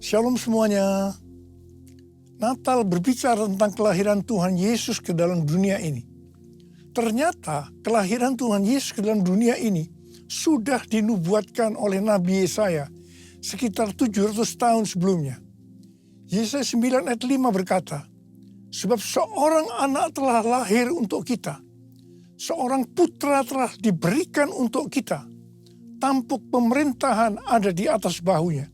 Shalom semuanya. Natal berbicara tentang kelahiran Tuhan Yesus ke dalam dunia ini. Ternyata kelahiran Tuhan Yesus ke dalam dunia ini sudah dinubuatkan oleh Nabi Yesaya sekitar 700 tahun sebelumnya. Yesaya 9 ayat 5 berkata, sebab seorang anak telah lahir untuk kita, seorang putra telah diberikan untuk kita, tampuk pemerintahan ada di atas bahunya.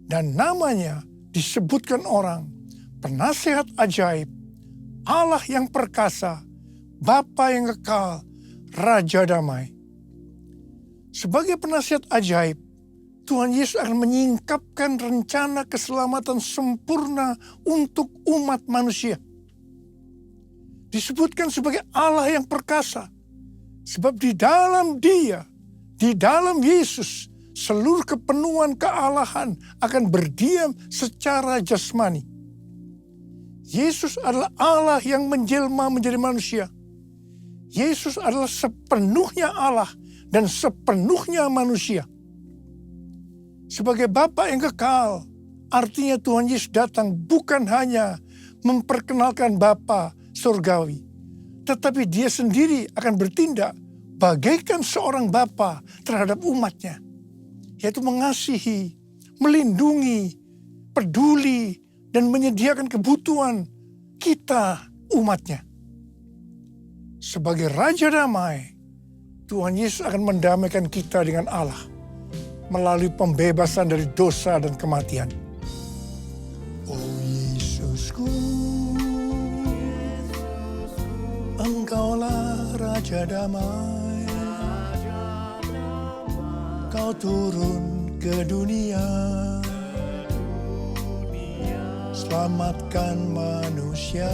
Dan namanya disebutkan orang, Penasihat Ajaib, Allah yang perkasa, Bapa yang kekal, Raja Damai. Sebagai penasihat ajaib, Tuhan Yesus akan menyingkapkan rencana keselamatan sempurna untuk umat manusia. Disebutkan sebagai Allah yang perkasa, sebab di dalam Dia, di dalam Yesus, seluruh kepenuhan kealahan akan berdiam secara jasmani. Yesus adalah Allah yang menjelma menjadi manusia. Yesus adalah sepenuhnya Allah dan sepenuhnya manusia. Sebagai Bapa yang kekal, artinya Tuhan Yesus datang bukan hanya memperkenalkan Bapa surgawi, tetapi Dia sendiri akan bertindak bagaikan seorang Bapa terhadap umatnya. Yaitu mengasihi, melindungi, peduli, dan menyediakan kebutuhan kita umatnya. Sebagai Raja Damai, Tuhan Yesus akan mendamaikan kita dengan Allah melalui pembebasan dari dosa dan kematian. Oh Yesusku, Engkaulah Raja Damai. Kau turun ke dunia, selamatkan manusia.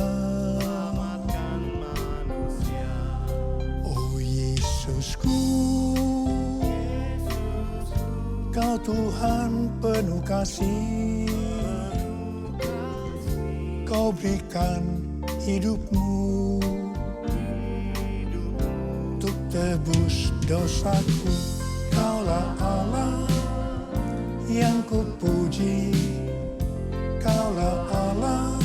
Oh Yesusku, Kau Tuhan penuh kasih. Kau berikan hidupmu untuk tebus dosaku. Kaulah Allah yang kupuji, Kaulah Allah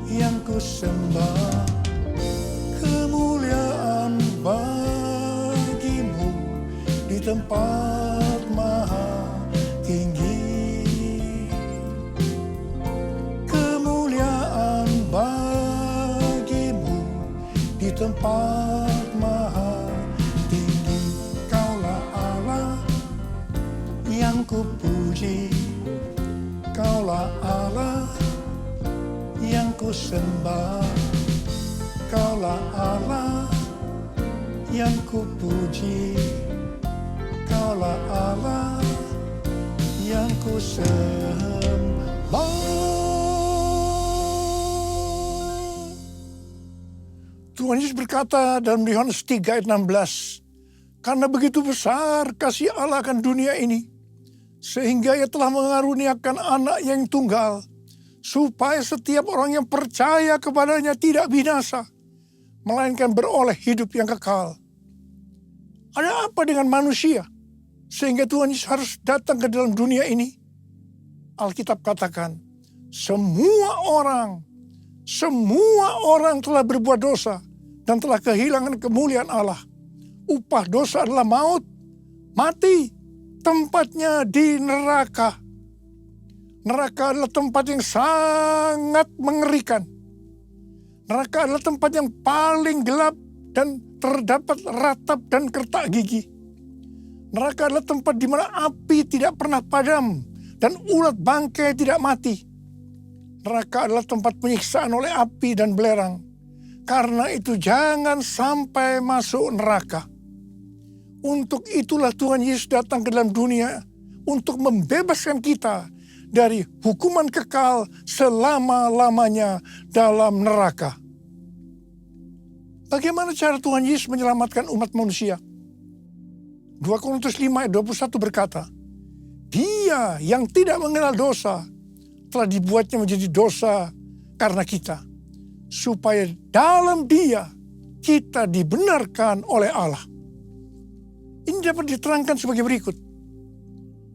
yang kusembah. Kemuliaan bagimu di tempat maha tinggi. Kemuliaan bagimu di tempat maha tinggi. Kaulah Allah yang kupuji, Kaulah Allah yang kusembah. Kaulah Allah yang kupuji, Kaulah Allah yang kusembah. Tuhan Yesus berkata dalam Yohanes 3 ayat 16, karena begitu besar kasih Allah akan dunia ini, sehingga Ia telah mengaruniakan anak yang tunggal, supaya setiap orang yang percaya kepadanya tidak binasa, melainkan beroleh hidup yang kekal. Ada apa dengan manusia, sehingga Tuhan Yesus harus datang ke dalam dunia ini? Alkitab katakan, semua orang telah berbuat dosa, dan telah kehilangan kemuliaan Allah. Upah dosa adalah maut, mati. Tempatnya di neraka. Neraka adalah tempat yang sangat mengerikan. Neraka adalah tempat yang paling gelap dan terdapat ratap dan kertak gigi. Neraka adalah tempat di mana api tidak pernah padam dan ulat bangkai tidak mati. Neraka adalah tempat penyiksaan oleh api dan belerang. Karena itu jangan sampai masuk neraka. Untuk itulah Tuhan Yesus datang ke dalam dunia untuk membebaskan kita dari hukuman kekal selama-lamanya dalam neraka. Bagaimana cara Tuhan Yesus menyelamatkan umat manusia? 2 Korintus 5 ayat 21 berkata, Dia yang tidak mengenal dosa telah dibuatnya menjadi dosa karena kita, supaya dalam Dia kita dibenarkan oleh Allah. Ini dapat diterangkan sebagai berikut.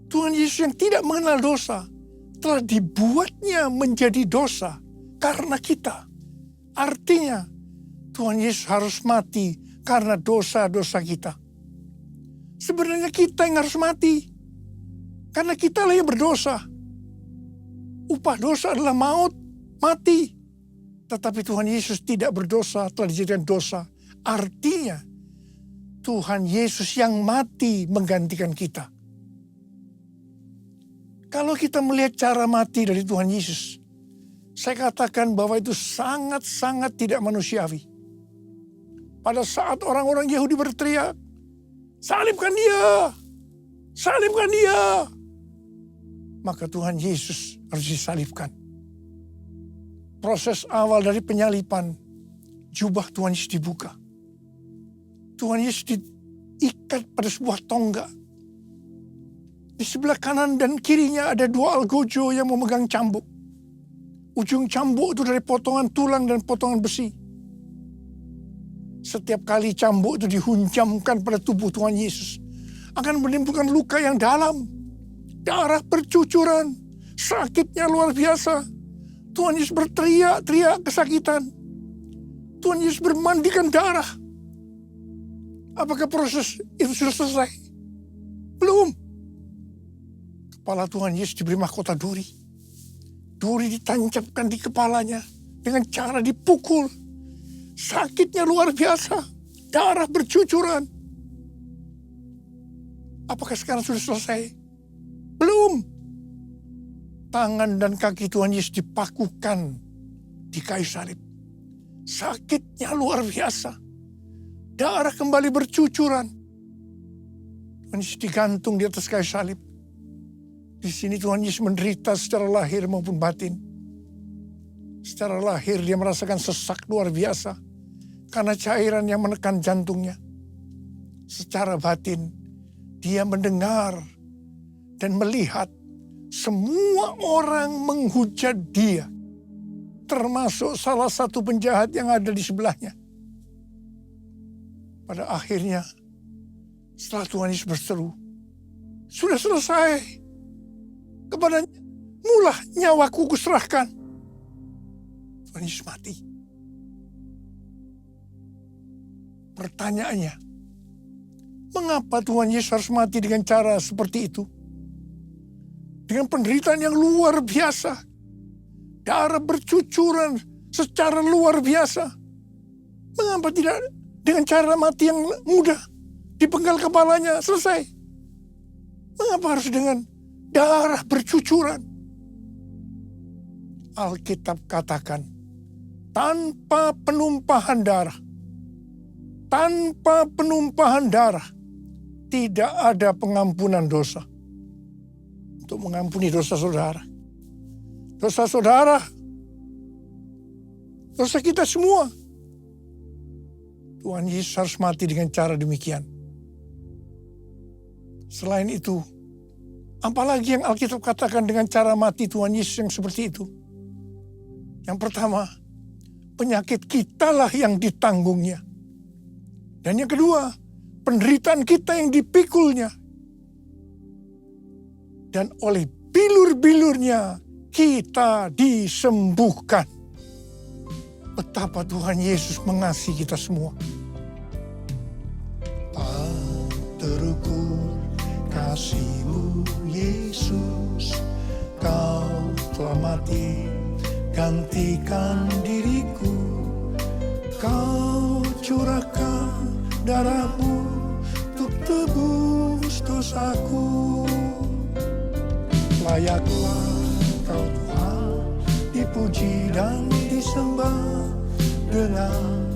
Tuhan Yesus yang tidak mengenal dosa telah dibuatnya menjadi dosa karena kita. Artinya Tuhan Yesus harus mati karena dosa-dosa kita. Sebenarnya kita yang harus mati. Karena kita lah yang berdosa. Upah dosa adalah maut, mati. Tetapi Tuhan Yesus tidak berdosa, telah dijadikan dosa. Artinya Tuhan Yesus yang mati menggantikan kita. Kalau kita melihat cara mati dari Tuhan Yesus, saya katakan bahwa itu sangat-sangat tidak manusiawi. Pada saat orang-orang Yahudi berteriak, "Salibkan dia! Salibkan dia!" Maka Tuhan Yesus harus disalibkan. Proses awal dari penyalipan, jubah Tuhan Yesus dibuka. Tuhan Yesus diikat pada sebuah tonggak. Di sebelah kanan dan kirinya ada dua algojo yang memegang cambuk. Ujung cambuk itu dari potongan tulang dan potongan besi. Setiap kali cambuk itu dihunjamkan pada tubuh Tuhan Yesus, akan menimbulkan luka yang dalam. Darah bercucuran, sakitnya luar biasa. Tuhan Yesus berteriak-teriak kesakitan. Tuhan Yesus bermandikan darah. Apakah proses itu sudah selesai? Belum. Kepala Tuhan Yesus diberi mahkota duri. Duri ditancapkan di kepalanya dengan cara dipukul. Sakitnya luar biasa. Darah bercucuran. Apakah sekarang sudah selesai? Belum. Tangan dan kaki Tuhan Yesus dipakukan di kayu salib. Sakitnya luar biasa. Darah kembali bercucuran. Tuhan Yesus digantung di atas kayu salib. Di sini Tuhan Yesus menderita secara lahir maupun batin. Secara lahir dia merasakan sesak luar biasa karena cairan yang menekan jantungnya. Secara batin dia mendengar dan melihat semua orang menghujat dia, termasuk salah satu penjahat yang ada di sebelahnya. Pada akhirnya setelah Tuhan Yesus berseru, "Sudah selesai. Kepadanya mulah nyawaku kuserahkan." Tuhan Yesus mati. Pertanyaannya, mengapa Tuhan Yesus harus mati dengan cara seperti itu? Dengan penderitaan yang luar biasa. Darah bercucuran secara luar biasa. Mengapa tidak dengan cara mati yang mudah? Dipenggal kepalanya, selesai. Mengapa harus dengan darah bercucuran? Alkitab katakan, tanpa penumpahan darah, tidak ada pengampunan dosa. Untuk mengampuni dosa saudara. Dosa saudara, dosa kita semua. Tuhan Yesus harus mati dengan cara demikian. Selain itu, apalagi yang Alkitab katakan dengan cara mati Tuhan Yesus yang seperti itu? Yang pertama, penyakit kitalah yang ditanggungnya. Dan yang kedua, penderitaan kita yang dipikulnya. Dan oleh bilur-bilurnya kita disembuhkan. Betapa Tuhan Yesus mengasihi kita semua. Tak terukur kasih-Mu Yesus, Kau telah mati gantikan diriku. Kau curahkan darah-Mu untuk tebus dosaku. Layaklah Kau Tuhan dipuji dan disembah dengan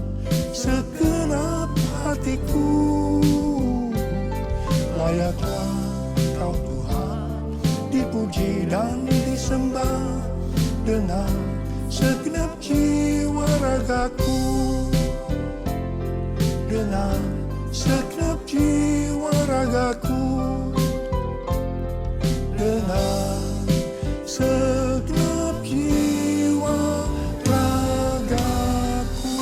segenap hatiku. Layaklah Kau Tuhan dipuji dan disembah dengan segenap jiwa ragaku. Dengan segenap jiwa ragaku. Dengan segenap jiwa ragaku.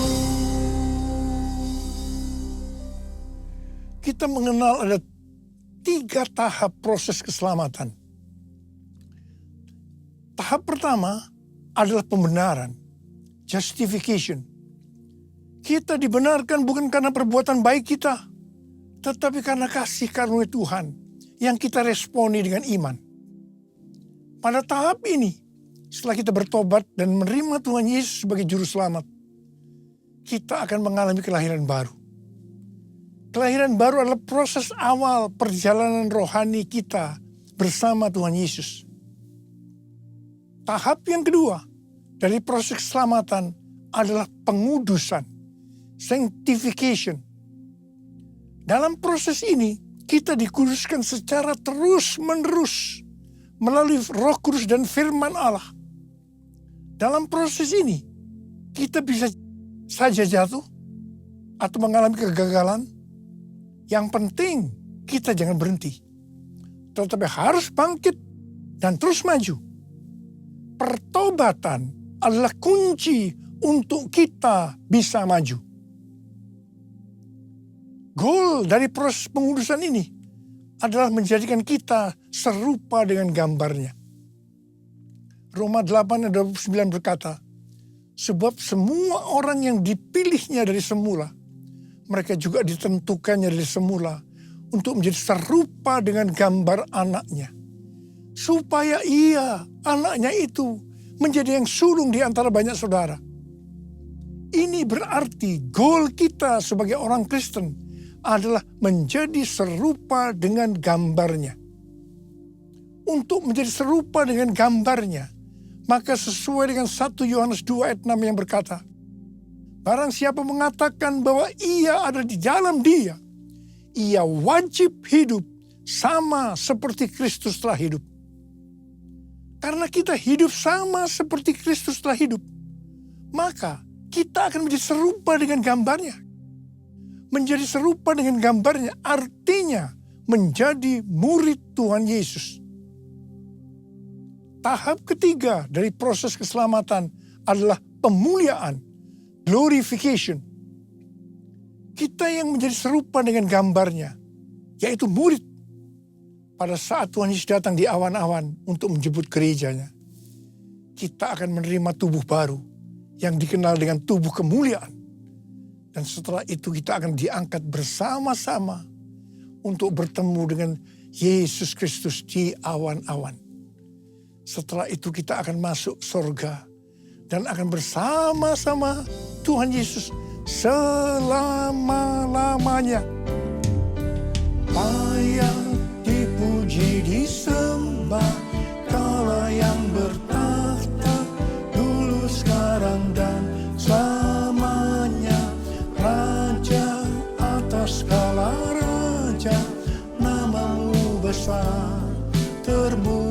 Kita mengenal ada 3 tahap proses keselamatan. Tahap pertama adalah pembenaran, justification. Kita dibenarkan bukan karena perbuatan baik kita, tetapi karena kasih karunia Tuhan yang kita responi dengan iman. Pada tahap ini, setelah kita bertobat dan menerima Tuhan Yesus sebagai Juru Selamat, kita akan mengalami kelahiran baru. Kelahiran baru adalah proses awal perjalanan rohani kita bersama Tuhan Yesus. Tahap yang kedua dari proses keselamatan adalah pengudusan, sanctification. Dalam proses ini, kita dikuduskan secara terus-menerus melalui Roh Kudus dan firman Allah. Dalam proses ini, kita bisa saja jatuh atau mengalami kegagalan. Yang penting, kita jangan berhenti. Tetapi harus bangkit dan terus maju. Pertobatan adalah kunci untuk kita bisa maju. Goal dari proses pengudusan ini adalah menjadikan kita serupa dengan gambarnya. Roma 8 ayat 29 berkata, sebab semua orang yang dipilihnya dari semula, mereka juga ditentukannya dari semula untuk menjadi serupa dengan gambar anaknya. Supaya anaknya itu, menjadi yang sulung di antara banyak saudara. Ini berarti goal kita sebagai orang Kristen adalah menjadi serupa dengan gambarnya. Untuk menjadi serupa dengan gambarnya, maka sesuai dengan 1 Yohanes 2 ayat 6 yang berkata, barang siapa mengatakan bahwa ia ada di dalam dia, ia wajib hidup sama seperti Kristus telah hidup. Karena kita hidup sama seperti Kristus telah hidup, maka kita akan menjadi serupa dengan gambarnya. Menjadi serupa dengan gambarnya artinya menjadi murid Tuhan Yesus. Tahap ketiga dari proses keselamatan adalah pemuliaan, glorification. Kita yang menjadi serupa dengan gambarnya, yaitu murid. Pada saat Tuhan Yesus datang di awan-awan untuk menjemput gerejanya, kita akan menerima tubuh baru yang dikenal dengan tubuh kemuliaan. Dan setelah itu kita akan diangkat bersama-sama untuk bertemu dengan Yesus Kristus di awan-awan. Setelah itu kita akan masuk surga dan akan bersama-sama Tuhan Yesus selama-lamanya. Layak dipuji disembah Kaulah yang bertahta dulu sekarang dan selamanya. Raja atas segala raja, namamu besar termulia.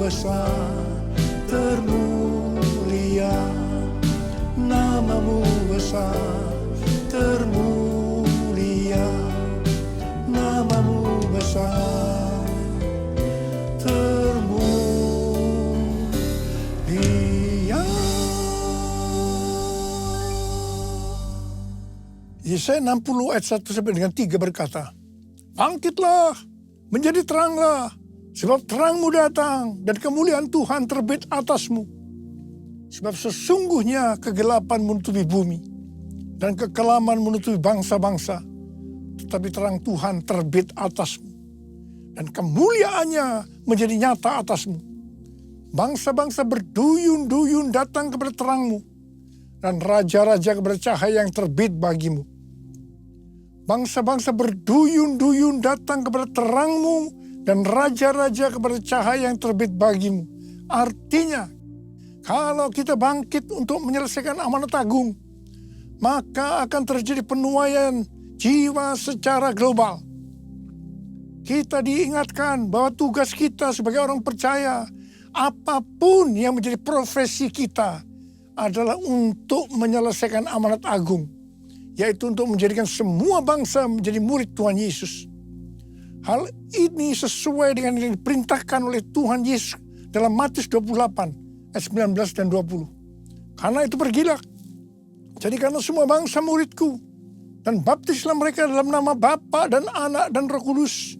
Besar termulia, namamu besar termulia, namamu besar termulia. Yesaya 60 ayat 1 sampai dengan 3 berkata, bangkitlah, menjadi teranglah, sebab terangmu datang dan kemuliaan Tuhan terbit atasmu. Sebab sesungguhnya kegelapan menutupi bumi dan kekelaman menutupi bangsa-bangsa. Tetapi terang Tuhan terbit atasmu dan kemuliaannya menjadi nyata atasmu. Bangsa-bangsa berduyun-duyun datang kepada terangmu dan raja-raja kepada cahaya yang terbit bagimu. Bangsa-bangsa berduyun-duyun datang kepada terangmu dan raja-raja kepada cahaya yang terbit bagimu. Artinya, kalau kita bangkit untuk menyelesaikan amanat agung, maka akan terjadi penuaian jiwa secara global. Kita diingatkan bahwa tugas kita sebagai orang percaya, apapun yang menjadi profesi kita, adalah untuk menyelesaikan amanat agung, yaitu untuk menjadikan semua bangsa menjadi murid Tuhan Yesus. Hal ini sesuai dengan yang diperintahkan oleh Tuhan Yesus dalam Matius 28 ayat 19 dan 20. Karena itu pergilah, jadikanlah semua bangsa muridku, dan baptislah mereka dalam nama Bapa dan Anak dan Roh Kudus,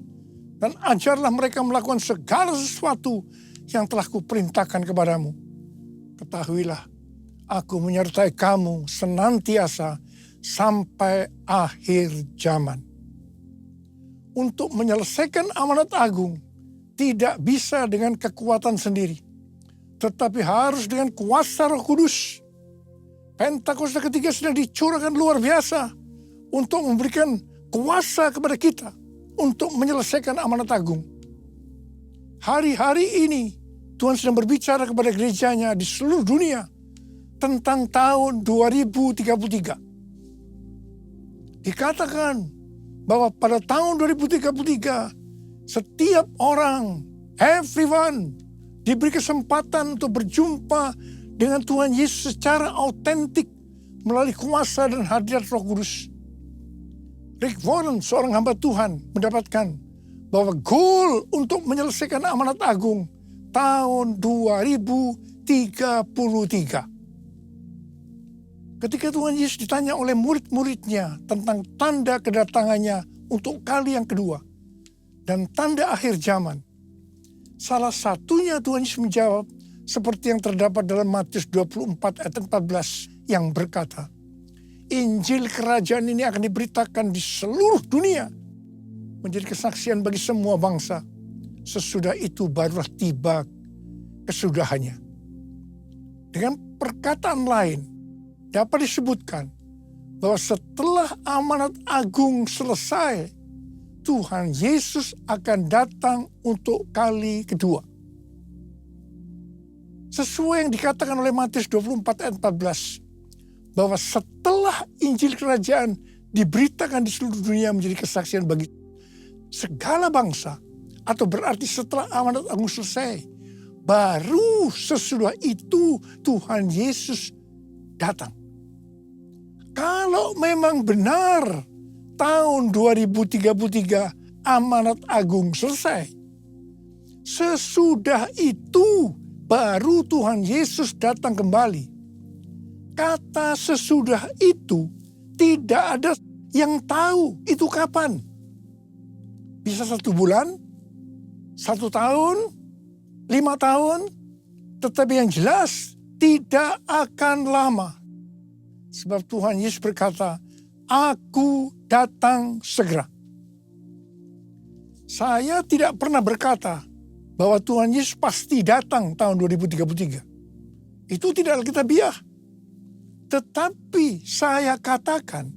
dan ajarlah mereka melakukan segala sesuatu yang telah kuperintahkan kepadamu. Ketahuilah, aku menyertai kamu senantiasa sampai akhir zaman. Untuk menyelesaikan amanat agung tidak bisa dengan kekuatan sendiri, tetapi harus dengan kuasa Roh Kudus. Pentakosta ketiga sedang dicurahkan luar biasa untuk memberikan kuasa kepada kita untuk menyelesaikan amanat agung. Hari-hari ini Tuhan sedang berbicara kepada gerejanya di seluruh dunia tentang tahun 2033. Dikatakan bahwa pada tahun 2033 setiap orang, everyone, diberi kesempatan untuk berjumpa dengan Tuhan Yesus secara autentik melalui kuasa dan hadirat Roh Kudus. Rick Warren, seorang hamba Tuhan, mendapatkan bahwa goal untuk menyelesaikan amanat agung tahun 2033. Ketika Tuhan Yesus ditanya oleh murid-muridnya tentang tanda kedatangannya untuk kali yang kedua dan tanda akhir zaman, salah satunya Tuhan Yesus menjawab seperti yang terdapat dalam Matius 24 ayat 14 yang berkata, Injil kerajaan ini akan diberitakan di seluruh dunia, menjadi kesaksian bagi semua bangsa. Sesudah itu barulah tiba kesudahannya. Dengan perkataan lain, dapat disebutkan bahwa setelah amanat agung selesai, Tuhan Yesus akan datang untuk kali kedua. Sesuai yang dikatakan oleh Matius 24 ayat 14, bahwa setelah Injil kerajaan diberitakan di seluruh dunia menjadi kesaksian bagi segala bangsa, atau berarti setelah amanat agung selesai, baru sesudah itu Tuhan Yesus datang. Kalau memang benar tahun 2033 amanat agung selesai, sesudah itu baru Tuhan Yesus datang kembali. Kata sesudah itu tidak ada yang tahu itu kapan. Bisa 1 bulan, 1 tahun, 5 tahun, tetapi yang jelas tidak akan lama. Sebab Tuhan Yesus berkata, Aku datang segera. Saya tidak pernah berkata bahwa Tuhan Yesus pasti datang tahun 2033. Itu tidak alkitabiah. Tetapi saya katakan,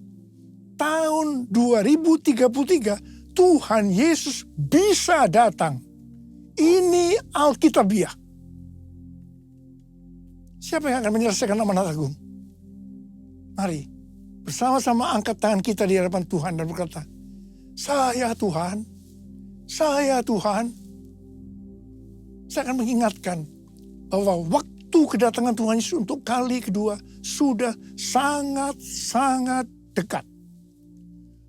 tahun 2033 Tuhan Yesus bisa datang. Ini alkitabiah. Siapa yang akan menyelesaikan amanat agung? Mari bersama-sama angkat tangan kita di hadapan Tuhan dan berkata, Saya Tuhan, saya Tuhan. Saya akan mengingatkan bahwa waktu kedatangan Tuhan Yesus untuk kali kedua sudah sangat-sangat dekat.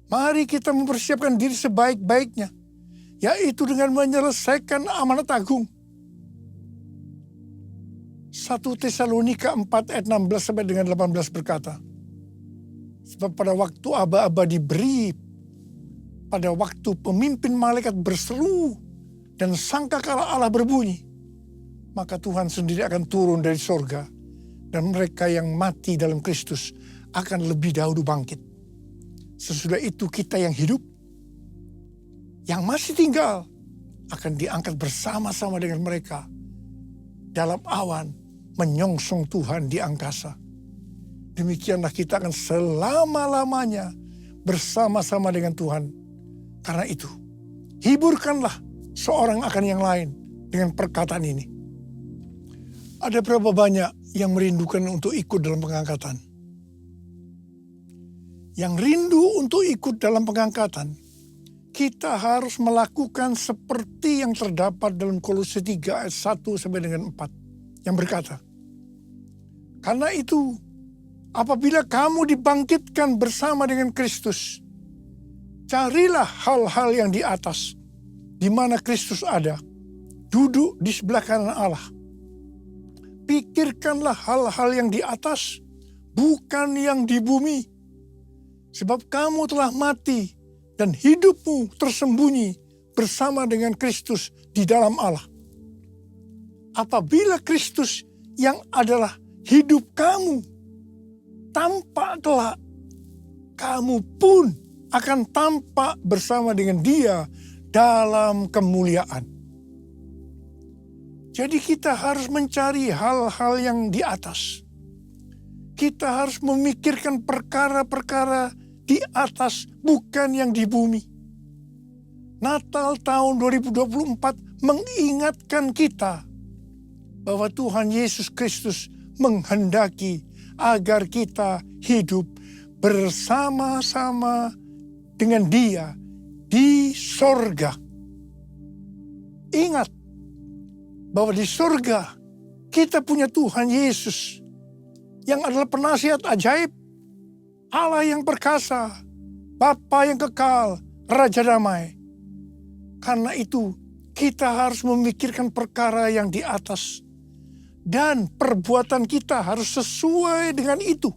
Mari kita mempersiapkan diri sebaik-baiknya, yaitu dengan menyelesaikan amanat agung. 1 Tesalonika 4 ayat 16 sampai dengan 18 berkata, Sebab pada waktu aba-aba diberi, pada waktu pemimpin malaikat berseru dan sangkakala Allah berbunyi, maka Tuhan sendiri akan turun dari sorga, dan mereka yang mati dalam Kristus akan lebih dahulu bangkit. Sesudah itu kita yang hidup, yang masih tinggal, akan diangkat bersama-sama dengan mereka dalam awan menyongsong Tuhan di angkasa. Demikianlah kita akan selama-lamanya bersama-sama dengan Tuhan. Karena itu, hiburkanlah seorang akan yang lain dengan perkataan ini. Ada berapa banyak yang merindukan untuk ikut dalam pengangkatan? yang rindu untuk ikut dalam pengangkatan, kita harus melakukan seperti yang terdapat dalam Kolose 3 ayat 1 sampai dengan 4 yang berkata, karena itu apabila kamu dibangkitkan bersama dengan Kristus, carilah hal-hal yang di atas, di mana Kristus ada, duduk di sebelah kanan Allah. Pikirkanlah hal-hal yang di atas, bukan yang di bumi. Sebab kamu telah mati dan hidupmu tersembunyi bersama dengan Kristus di dalam Allah. Apabila Kristus yang adalah hidup kamu tampak kelak, kamu pun akan tampak bersama dengan Dia dalam kemuliaan. Jadi kita harus mencari hal-hal yang di atas. Kita harus memikirkan perkara-perkara di atas, bukan yang di bumi. Natal tahun 2024 mengingatkan kita bahwa Tuhan Yesus Kristus menghendaki agar kita hidup bersama-sama dengan Dia di sorga. Ingat bahwa di sorga kita punya Tuhan Yesus yang adalah penasihat ajaib, Allah yang perkasa, Bapa yang kekal, Raja damai. Karena itu kita harus memikirkan perkara yang di atas, dan perbuatan kita harus sesuai dengan itu.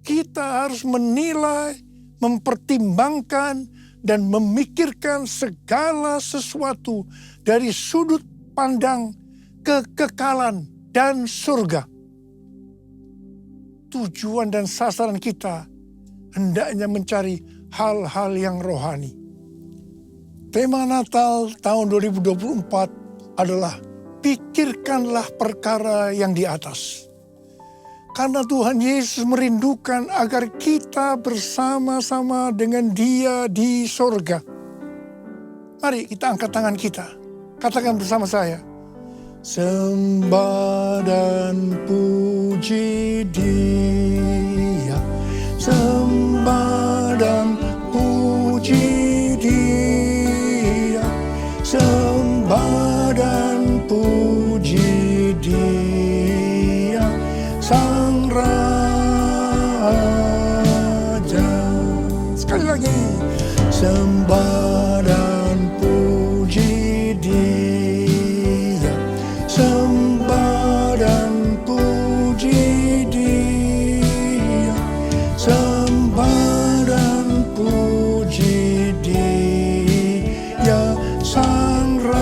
Kita harus menilai, mempertimbangkan, dan memikirkan segala sesuatu dari sudut pandang kekekalan dan surga. Tujuan dan sasaran kita hendaknya mencari hal-hal yang rohani. Tema Natal tahun 2024 adalah pikirkanlah perkara yang di atas. Karena Tuhan Yesus merindukan agar kita bersama-sama dengan Dia di sorga. Mari kita angkat tangan kita. Katakan bersama saya. Sembah dan puji Dia. Sembah dan puji Dia. Sembah dan puji Dia. Sang Raja. Sekali lagi. Sembah dan puji Dia. Sembah dan puji Dia. Sembah dan puji Dia. Sang Raja.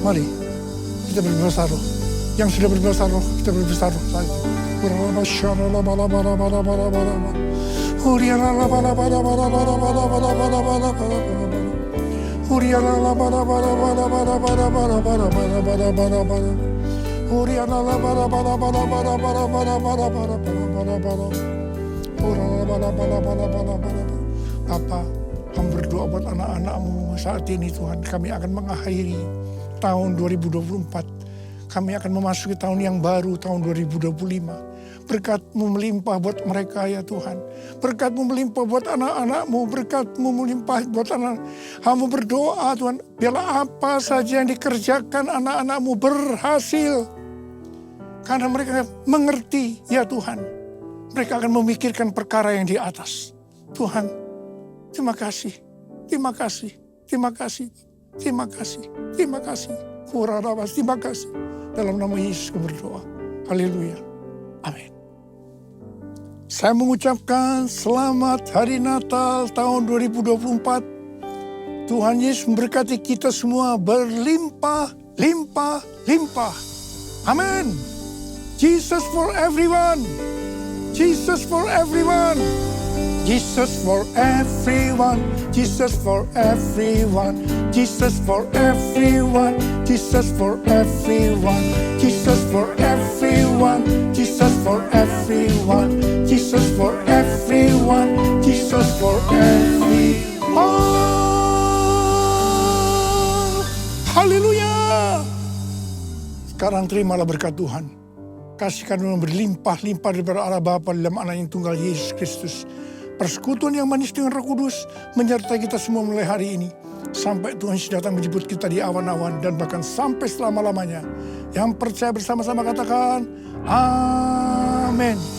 Mari kita berbahasa roh. Yang sudah berbahasa roh, kita berbahasa roh saja. Bapa, kami berdoa buat anak-anak-Mu saat ini Tuhan. Kami akan mengakhiri tahun 2024. Kami akan memasuki tahun yang baru, tahun 2025. Berkat-Mu melimpah buat mereka ya Tuhan. Berkat-Mu melimpah buat anak-anak-Mu. Berkat-Mu melimpah buat anak. Hamba berdoa Tuhan, biarlah apa saja yang dikerjakan anak-anak-Mu berhasil. Karena mereka mengerti ya Tuhan. Mereka akan memikirkan perkara yang di atas. Tuhan, terima kasih. Terima kasih. Terima kasih. Terima kasih. Terima kasih. Terima kasih. Dalam nama Yesus kami berdoa. Haleluya. Amin. Saya mengucapkan selamat hari Natal tahun 2024. Tuhan Yesus memberkati kita semua berlimpah, limpah, limpah. Amin. Jesus for everyone. Jesus for everyone. Jesus for everyone. Jesus for everyone. Jesus for everyone. Jesus for everyone. Jesus for everyone. Jesus for everyone. Jesus for everyone. Jesus for everyone. Haleluya. Sekarang terimalah berkat Tuhan. kasih karunia berlimpah-limpah daripada Allah Bapa dalam anak yang tunggal Yesus Kristus. Persekutuan yang manis dengan Roh Kudus menyertai kita semua mulai hari ini. Sampai Tuhan Yesus datang menjemput kita di awan-awan dan bahkan sampai selama-lamanya. Yang percaya bersama-sama katakan, Amin.